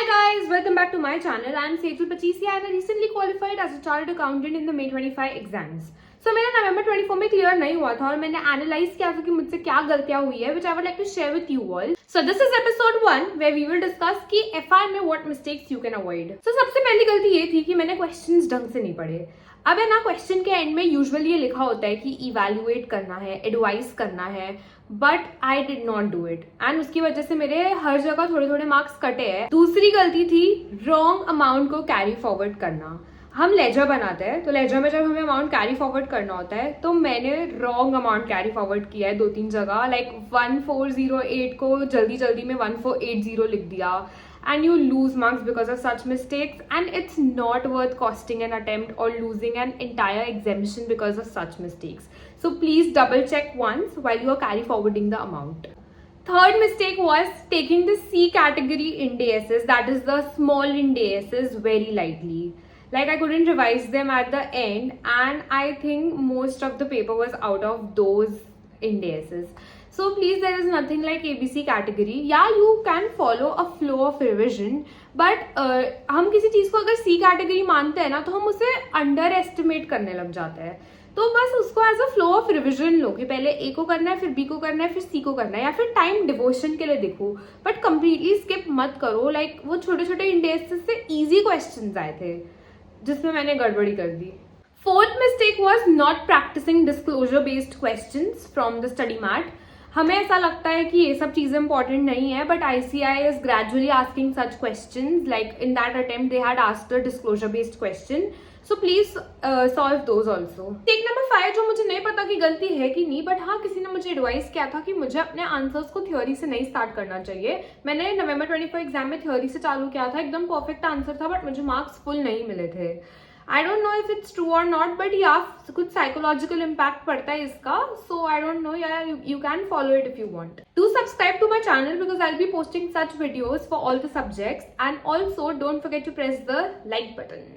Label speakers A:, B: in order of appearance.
A: guys, welcome back to my channel. I am Sejal Pachisi and I recently qualified as a chartered accountant in the May 25 exams. So मेरा November 24 में clear नहीं हुआ था और मैंने analyse किया था कि मुझसे क्या गलतियां हुई है, which I would like to share with you all. So this is episode 1 where we will discuss कि FR में what mistakes you can avoid. So सबसे पहली गलती ये थी कि मैंने क्वेश्चंस ढंग से नहीं पढ़े. अब है ना, क्वेश्चन के एंड में यूजुअली ये लिखा होता है कि इवेल्युएट करना है, एडवाइस करना है, but I did not do it and उसकी वजह से मेरे हर जगह थोड़े थोड़े मार्क्स कटे हैं. दूसरी गलती थी रॉन्ग अमाउंट को कैरी फॉरवर्ड करना. हम लेजर बनाते हैं तो लेजर में जब हमें अमाउंट कैरी फॉरवर्ड करना होता है तो मैंने रॉन्ग अमाउंट कैरी फॉरवर्ड किया है 2-3 जगह. लाइक 1408 को जल्दी जल्दी में 1480 लिख दिया. And you lose marks because of such mistakes, and it's not worth costing an attempt or losing an entire exemption because of such mistakes. So please double check once while you are carry forwarding the amount. Third mistake was taking the C category indices, that is the small indices, very lightly. Like I couldn't revise them at the end and I think most of the paper was out of those indices. So please, there is nothing like ABC category. Yeah, you can follow a flow of revision, but हम किसी चीज़ को अगर C category मानते हैं ना तो हम उसे अंडर एस्टिमेट करने लग जाते हैं. तो बस उसको as a flow of revision लो कि पहले A को करना है, फिर B को करना है, फिर C को करना है, या फिर टाइम डिवोशन के लिए देखो, बट कम्प्लीटली स्किप मत करो. लाइक वो छोटे छोटे इंडेक्सेस से ईजी क्वेश्चंस आए थे जिसमें मैंने गड़बड़ी कर दी. Fourth mistake was not practising disclosure based questions from the study mat. हमें ऐसा लगता है कि ये सब चीज़ें इंपॉर्टेंट नहीं है, but ICI is gradually asking such questions. Like in that attempt they had asked a disclosure based question. So please solve those also. Take number 5 जो मुझे नहीं पता कि गलती है कि नहीं, बट हाँ किसी ने मुझे एडवाइस किया था कि मुझे अपने आंसर्स को थ्योरी से नहीं स्टार्ट करना चाहिए. मैंने नवंबर 24 एग्जाम में थ्योरी से चालू किया था, एकदम परफेक्ट आंसर था, बट मुझे मार्क्स फुल नहीं मिले थे. I don't know if it's true or not, but yeah, कुछ psychological impact पड़ता है इसका. So I don't know, yeah, you can follow it if you want. Do subscribe to my channel because I'll be posting such videos for all the subjects, and also don't forget to press the like button.